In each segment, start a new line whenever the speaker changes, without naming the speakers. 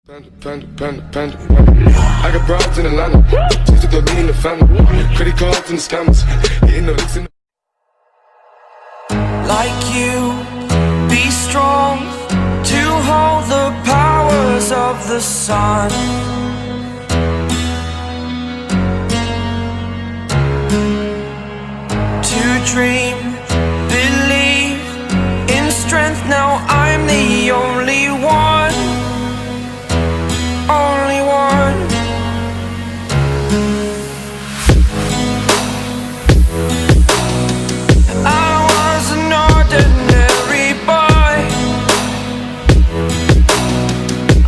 Panda. I got broads in Atlanta. Just to throw me in the family. Credit cards and the scammers. Hitting the licks in the...
Like you, be strong to hold the powers of the sun. To dream, believe in strength. Now I'm the only one. Only one. I was an ordinary boy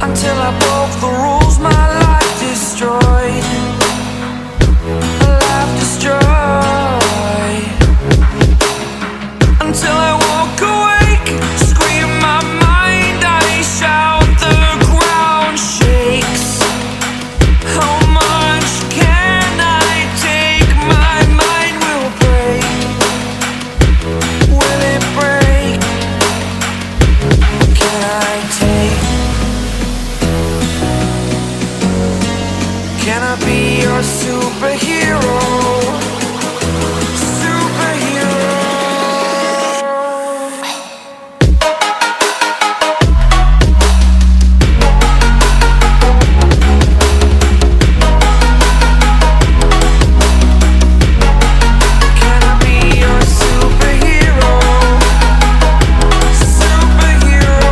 until I broke the rules. My life destroyed. Life destroyed. Until I walk awake, scream my mind, I shout, the ground shakes. How much can I take? My mind will break. Will it break? Can I take? Can I be your superhero? Superhero. Can I be your superhero? Superhero.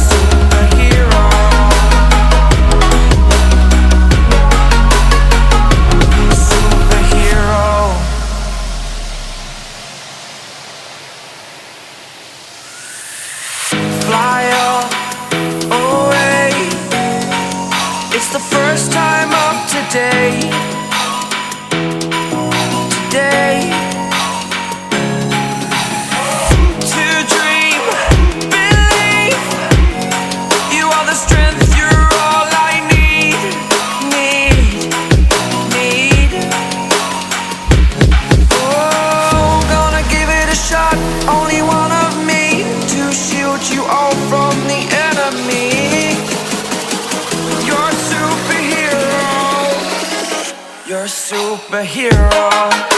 Superhero. Superhero. Fly away. It's the first time of today. Today. To dream, believe. You are the strength, you're all I need. Oh, gonna give it a shot. Only one of me to shield you all from the enemy. You're a superhero. You're a superhero.